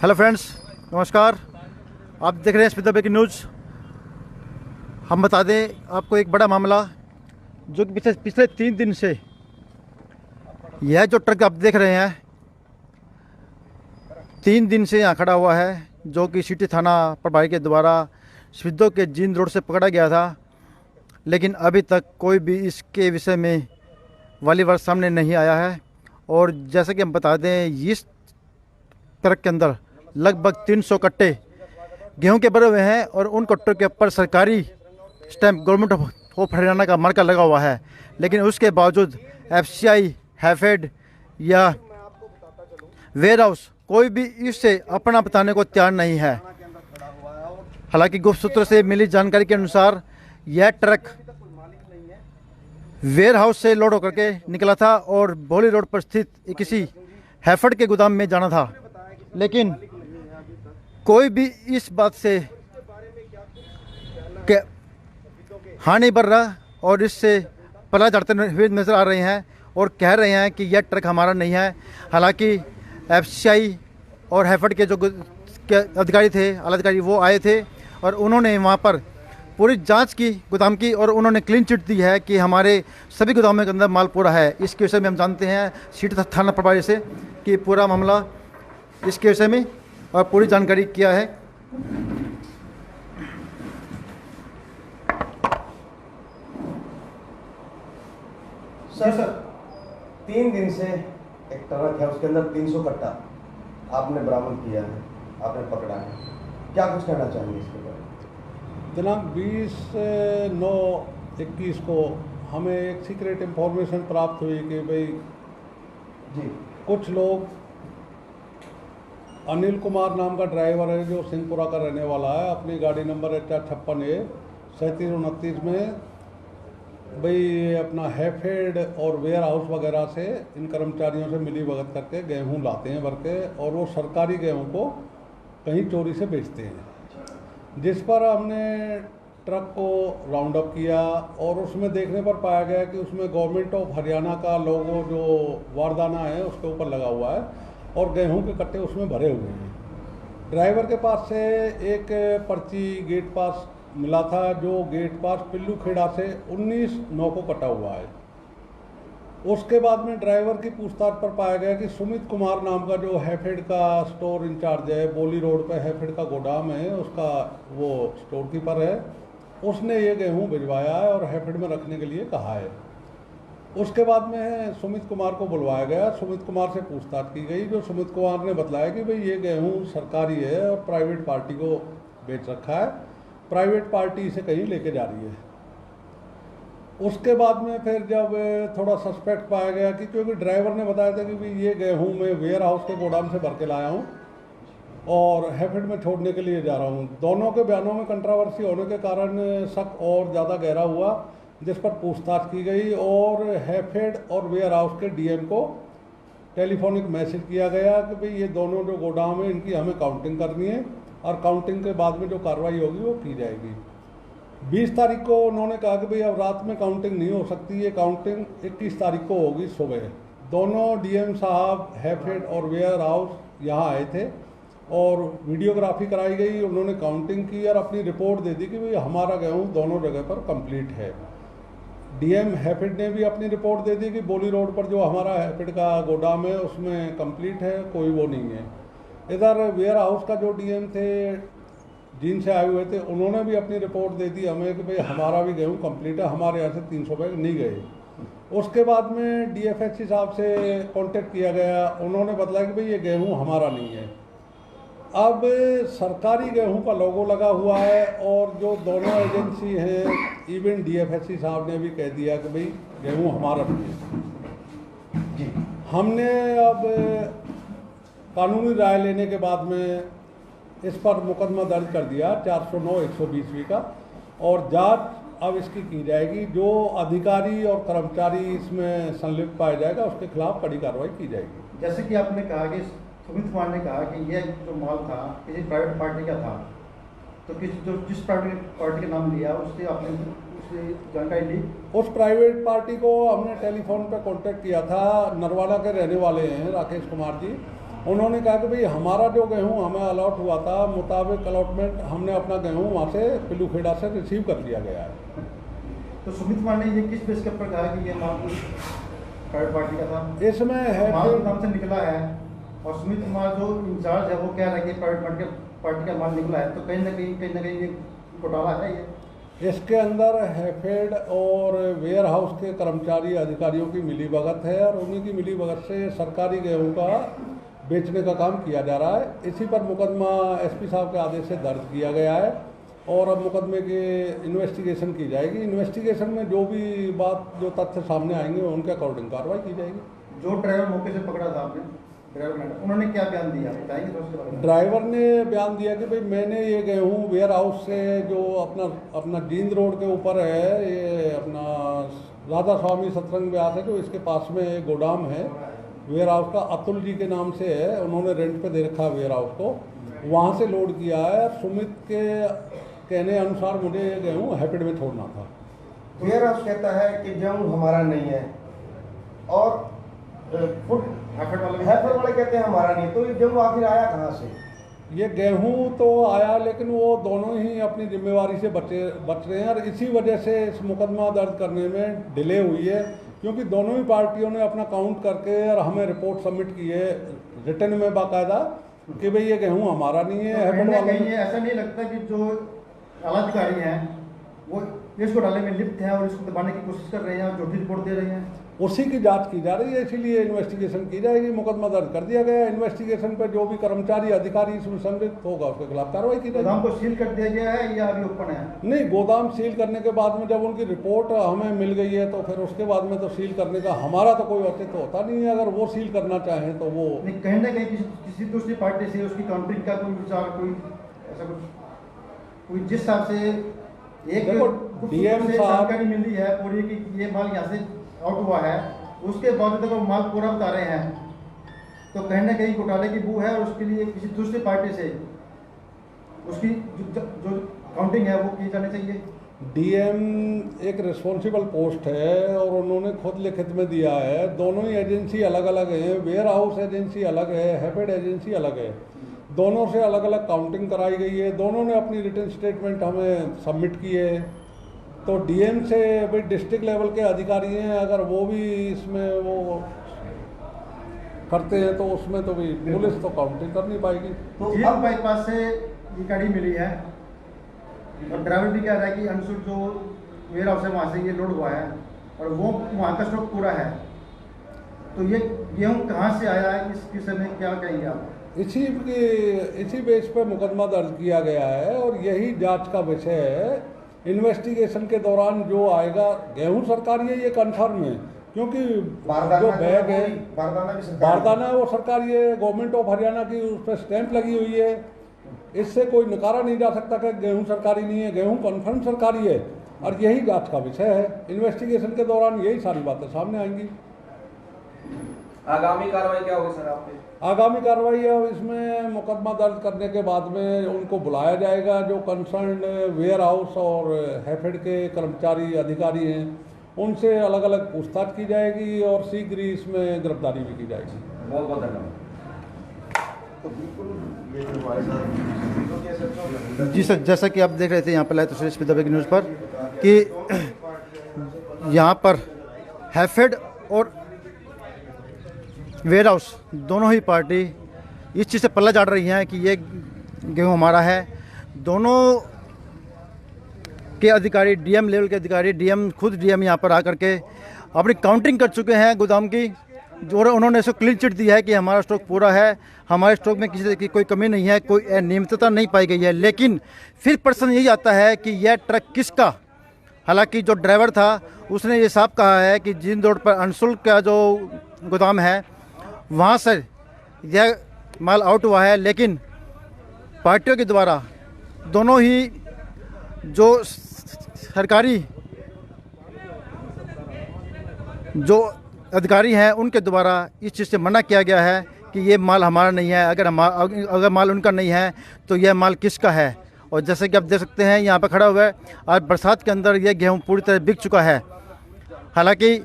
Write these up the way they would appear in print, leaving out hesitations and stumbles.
Hello friends, नमस्कार। आप देख रहे हैं स्मिता ब्रेकिंग न्यूज़। हम बता दें आपको एक बड़ा मामला जो कि पिछले 3 दिन से यह जो ट्रक आप देख रहे हैं 3 दिन से यहाँ खड़ा हुआ है, जो कि सिटी थाना प्रभारी के द्वारा सिद्धों के जींद रोड से पकड़ा गया था। लेकिन अभी तक कोई भी इसके विषय में वाली वर्ष सामने नहीं आया है। और जैसे कि हम बता दें, इस ट्रक के अंदर लगभग 300 कट्टे गेहूं के भरे हुए हैं और उन कट्टों के ऊपर सरकारी स्टैंप गवर्नमेंट ऑफ हरियाणा का मार्का लगा हुआ है। लेकिन उसके बावजूद एफसीआई, हैफेड या वेयर हाउस कोई भी इससे अपना बताने को तैयार नहीं है। हालांकि गुप्त सूत्रों से मिली जानकारी के अनुसार यह ट्रक वेयर हाउस से लोड होकर के निकला था और बोली रोड पर स्थित किसी हैफेड के गोदाम में जाना था। लेकिन कोई भी इस बात से हाँ नहीं बढ़ रहा और इससे पला चढ़ते हुए नजर आ रहे हैं और कह रहे हैं कि यह ट्रक हमारा नहीं है। हालांकि एफसीआई और हैफेड के जो अधिकारी थे, आला अधिकारी, वो आए थे और उन्होंने वहाँ पर पूरी जांच की गोदाम की और उन्होंने क्लीन चिट दी है कि हमारे सभी गोदामों के अंदर माल पूरा है। इसके विषय में हम जानते हैं सिटी थाना प्रभारी से कि पूरा मामला इसके विषय में और पूरी जानकारी क्या है। सर 3 दिन से एक ट्रक है, उसके अंदर 300 कट्टा आपने बरामद किया है, आपने पकड़ा है। क्या कुछ कहना चाहेंगे इसके बारे में? दिनांक 20/9/21 को हमें एक सीक्रेट इंफॉर्मेशन प्राप्त हुई कि भाई जी कुछ लोग, अनिल कुमार नाम का ड्राइवर है जो सिंहपुरा का रहने वाला है, अपनी गाड़ी नंबर HR56A3729 में भाई अपना हैफेड और वेयर हाउस वगैरह से इन कर्मचारियों से मिली भगत करके गेहूं लाते हैं भर के, और वो सरकारी गेहूं को कहीं चोरी से बेचते हैं। जिस पर हमने ट्रक को राउंड अप किया और उसमें देखने पर पाया गया कि उसमें गवर्नमेंट ऑफ हरियाणा का लोगो जो वारदाना है उसके ऊपर लगा हुआ है और गेहूं के कट्टे उसमें भरे हुए हैं। ड्राइवर के पास से एक पर्ची गेट पास मिला था, जो गेट पास पिल्लू खेड़ा से 19/9 को कटा हुआ है। उसके बाद में ड्राइवर की पूछताछ पर पाया गया कि सुमित कुमार नाम का जो हैफेड का स्टोर इंचार्ज है, बोली रोड पे हैफेड का गोदाम है, उसका वो स्टोर कीपर है, उसने ये गेहूं भिजवाया है और हैफेड में रखने के लिए कहा है। उसके बाद में सुमित कुमार को बुलवाया गया, सुमित कुमार से पूछताछ की गई। जो सुमित कुमार ने बताया कि भाई ये गेहूं सरकारी है और प्राइवेट पार्टी को बेच रखा है, प्राइवेट पार्टी इसे कहीं लेके जा रही है। उसके बाद में फिर जब थोड़ा सस्पेक्ट पाया गया कि क्योंकि ड्राइवर ने बताया था कि भाई ये गेहूं मैं वेयर हाउस के गोदाम से भर के लाया हूँ और हैफेड में छोड़ने के लिए जा रहा हूँ। दोनों के बयानों में कंट्रोवर्सी होने के कारण शक और ज़्यादा गहरा हुआ, जिस पर पूछताछ की गई और हैफेड और वेयर हाउस के डीएम को टेलीफोनिक मैसेज किया गया कि भाई ये दोनों जो गोदाम है इनकी हमें काउंटिंग करनी है और काउंटिंग के बाद में जो कार्रवाई होगी वो की जाएगी। 20 तारीख को उन्होंने कहा कि भाई अब रात में काउंटिंग नहीं हो सकती, ये काउंटिंग 21 तारीख को होगी सुबह। दोनों डीएम साहब हैफेड और वेयर हाउस यहाँ आए थे और वीडियोग्राफी कराई गई, उन्होंने काउंटिंग की और अपनी रिपोर्ट दे दी कि भाई हमारा गेहूँ दोनों जगह पर कंप्लीट है। डीएम हैफेड ने भी अपनी रिपोर्ट दे दी कि बोली रोड पर जो हमारा हैफेड का गोदाम है उसमें कंप्लीट है, कोई वो नहीं है। इधर वेयर हाउस का जो डीएम थे, जिनसे आए हुए थे, उन्होंने भी अपनी रिपोर्ट दे दी हमें कि भाई हमारा भी गेहूँ कंप्लीट है, हमारे यहाँ से 300 बैग नहीं गए। उसके बाद में डीएफएससी साहब से कांटेक्ट किया गया, उन्होंने बताया कि भाई ये गेहूँ हमारा नहीं है। अब सरकारी गेहूं का लोगो लगा हुआ है और जो दोनों एजेंसी हैं, इवन डीएफएससी साहब ने भी कह दिया कि भाई गेहूं हमारा नहीं है जी। हमने अब कानूनी राय लेने के बाद में इस पर मुकदमा दर्ज कर दिया 409/120 का और जांच अब इसकी की जाएगी। जो अधिकारी और कर्मचारी इसमें संलिप्त पाया जाएगा उसके खिलाफ कड़ी कार्रवाई की जाएगी। जैसे कि आपने कहा कि सुमित कुमार ने कहा कि यह जो माल था किसी प्राइवेट पार्टी का था, तो जिस प्राइवेट पार्टी का नाम लिया उससे आपने उससे जानकारी ली? उस प्राइवेट पार्टी को हमने टेलीफोन पर कांटेक्ट किया था, नरवाला के रहने वाले हैं राकेश कुमार जी, उन्होंने कहा कि भाई हमारा जो गेहूँ हमें अलॉट हुआ था मुताबिक अलॉटमेंट हमने अपना गेहूँ वहाँ से पिलूखेड़ा से रिसीव कर लिया गया है। तो सुमित कुमार ने ये किस बेस के ऊपर कहा कि ये माल प्राइवेट पार्टी का था? इसमें है माल गोदाम से निकला है और सुमित कुमार जो इंचार्ज है वो कह रहा है कि प्राइवेट पार्टी का माल निकला है, तो कहीं ना कहीं ये घोटाला है ये। इसके अंदर हैफेड और वेयर हाउस के कर्मचारी अधिकारियों की मिलीभगत है और उन्हीं की मिलीभगत से सरकारी गेहूं का बेचने का काम किया जा रहा है। इसी पर मुकदमा एसपी साहब के आदेश से दर्ज किया गया है और अब मुकदमे की इन्वेस्टिगेशन की जाएगी। इन्वेस्टिगेशन में जो भी बात जो तथ्य सामने आएंगे उनके अकॉर्डिंग कार्रवाई की जाएगी। जो ड्राइवर मौके से पकड़ा था आपने, ड्राइवर मैडम, उन्होंने क्या बयान दिया बताएंगे? तो उसके बारे में ड्राइवर ने बयान दिया कि भाई मैंने ये गेहूँ वेयर हाउस से जो अपना जींद रोड के ऊपर है, ये अपना राधा स्वामी सत्संग ब्यास है जो इसके पास में एक गोदाम है वेयर हाउस का, अतुल जी के नाम से है, उन्होंने रेंट पे दे रखा है वेयर हाउस को, वहाँ से लोड किया है। सुमित के कहने अनुसार मुझे ये गेहूँ हैफेड में छोड़ना था। वेयर हाउस कहता है कि गेहूँ हमारा नहीं है और फूड हैफेड वाले कहते हैं हमारा नहीं, तो ये गेहूँ आखिर आया कहाँ से? ये गेहूं तो आया लेकिन वो दोनों ही अपनी जिम्मेवारी से बच रहे हैं और इसी वजह से इस मुकदमा दर्ज करने में डिले हुई है, क्योंकि दोनों ही पार्टियों ने अपना काउंट करके और हमें रिपोर्ट सबमिट की है रिटर्न में बाकायदा कि भाई ये गेहूं हमारा नहीं है। तो कहीं ऐसा नहीं लगता कि जो आला अधिकारी हैं वो इस घोटाले में लिप्त हैं और इसको दबाने की कोशिश कर रहे हैं और झूठी रिपोर्ट दे रहे हैं? उसी की जांच की जा रही है, इसीलिए इन्वेस्टिगेशन की जाएगी। मुकदमा दर्ज कर दिया गया है। इन्वेस्टिगेशन पर जो भी कर्मचारी अधिकारी इसमें सम्मिलित होगा उसके खिलाफ कार्रवाई की जाएगी। गोदाम को सील कर दिया गया है या अभी ओपन है? नहीं, गोदाम सील करने के बाद में जब उनकी रिपोर्ट हमें मिल गई है तो फिर उसके बाद में तो सील करने का हमारा तो कोई औचित्य होता नहीं है। अगर वो सील करना चाहें तो वो नहीं, कहीं ना कहीं किसी दूसरी पार्टी से उसकी काउंटरिंग का कोई विचार, कोई ऐसा कोई जिस हिसाब से एक डीएम साहब जानकारी मिली है पूरी कि ये माल यहाँ से आउट हुआ है, उसके बाद तक वो माल पूरा बता रहे हैं, तो कहीं ना कहीं घोटाले की बू है और उसके लिए किसी दूसरी पार्टी से उसकी जो काउंटिंग है वो की जानी चाहिए। डीएम एक रिस्पॉन्सिबल पोस्ट है और उन्होंने खुद लिखित में दिया है। दोनों ही एजेंसी अलग अलग है, वेयर हाउस एजेंसी अलग है, हैफेड एजेंसी अलग है, दोनों से अलग अलग काउंटिंग कराई गई है। दोनों ने अपनी रिटन स्टेटमेंट हमें सबमिट की है। तो डीएम से भाई डिस्ट्रिक्ट लेवल के अधिकारी हैं, अगर वो भी इसमें वो करते हैं तो उसमें तो भी पुलिस तो काउंटिंग कर नहीं पाएगी। तो अब बाईपास से ये गाड़ी मिली है और ड्राइवर भी कह रहा है कि अंशुल जो वेयर हाउस है वहाँ से ये लोड हुआ है और वो वहाँ का स्टॉक पूरा है, तो ये गेहूँ कहाँ से आया है, इस विषय में क्या कहेंगे आप? इसी बेस पर मुकदमा दर्ज किया गया है और यही जांच का विषय है। इन्वेस्टिगेशन के दौरान जो आएगा, गेहूं सरकारी है ये कन्फर्म है, क्योंकि जो बैग है बारदाना है वो सरकारी है, गवर्नमेंट ऑफ हरियाणा की उस पर स्टैंप लगी हुई है। इससे कोई नकारा नहीं जा सकता कि गेहूं सरकारी नहीं है, गेहूं कन्फर्म सरकारी है और यही जांच का विषय है। इन्वेस्टिगेशन के दौरान यही सारी बातें सामने आएंगी। आगामी कार्रवाई क्या होगी सर आपकी? आगामी कार्रवाई अब इसमें मुकदमा दर्ज करने के बाद में उनको बुलाया जाएगा, जो कंसर्न वेयर हाउस और हैफेड के कर्मचारी अधिकारी हैं उनसे अलग अलग पूछताछ की जाएगी और शीघ्र ही इसमें गिरफ्तारी भी की जाएगी। बहुत बहुत धन्यवाद। तो बिल्कुल ये जो हमारे साथ जी सर, जैसा कि आप देख रहे थे यहाँ पर लाइव तस्वीर स्पीड दबे की न्यूज़ पर कि यहाँ पर हैफेड और वेयर हाउस दोनों ही पार्टी इस चीज़ से पल्ला झाड़ रही हैं कि ये गेहूँ हमारा है। दोनों के अधिकारी, डीएम लेवल के अधिकारी, खुद डीएम यहाँ पर आकर के अपनी काउंटिंग कर चुके हैं गोदाम की, जो उन्होंने इसको क्लीन चिट दिया है कि हमारा स्टॉक पूरा है, हमारे स्टॉक में किसी तरह की कोई कमी नहीं है, कोई अनियमितता नहीं पाई गई है। लेकिन फिर प्रश्न यही आता है कि यह ट्रक किसका? हालांकि जो ड्राइवर था उसने ये साफ कहा है कि जींद रोड पर अंशुल का जो गोदाम है वहाँ से यह माल आउट हुआ है, लेकिन पार्टियों के द्वारा दोनों ही जो सरकारी जो अधिकारी हैं उनके द्वारा इस चीज़ से मना किया गया है कि ये माल हमारा नहीं है। अगर माल उनका नहीं है तो यह माल किसका है? और जैसे कि आप देख सकते हैं यहाँ पर खड़ा हुआ है, आज बरसात के अंदर यह गेहूँ पूरी तरह बिक चुका है। हालांकि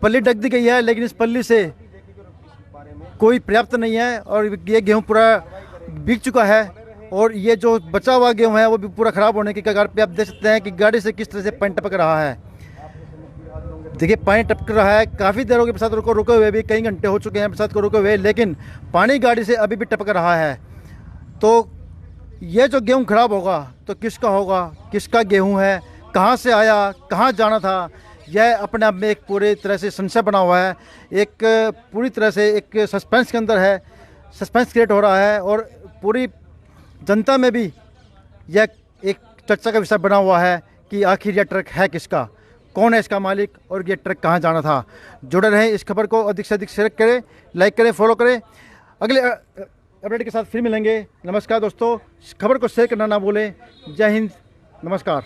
पल्ली ढक दी गई है, लेकिन इस पल्ली से कोई पर्याप्त नहीं है और ये गेहूँ पूरा बिक चुका है और ये जो बचा हुआ गेहूँ है वो भी पूरा ख़राब होने की कगार पे आप देख सकते हैं कि गाड़ी से किस तरह से पानी टपक रहा है। देखिए पानी टपक रहा है, काफ़ी देर हो गई बरसात को रुके हुए भी, कई घंटे हो चुके हैं बरसात को रुके हुए, लेकिन पानी गाड़ी से अभी भी टपक रहा है। तो ये जो गेहूँ ख़राब होगा तो किसका होगा, किसका गेहूँ है, कहाँ से आया, कहाँ जाना था, यह अपने आप में एक पूरी तरह से संशय बना हुआ है, एक पूरी तरह से एक सस्पेंस के अंदर है, सस्पेंस क्रिएट हो रहा है और पूरी जनता में भी यह एक चर्चा का विषय बना हुआ है कि आखिर यह ट्रक है किसका, कौन है इसका मालिक और ये ट्रक कहाँ जाना था। जुड़े रहें, इस खबर को अधिक से अधिक शेयर करें, लाइक करें, फॉलो करें। अगले अपडेट के साथ फिर मिलेंगे। नमस्कार दोस्तों, इस खबर को शेयर करना ना भूलें। जय हिंद, नमस्कार।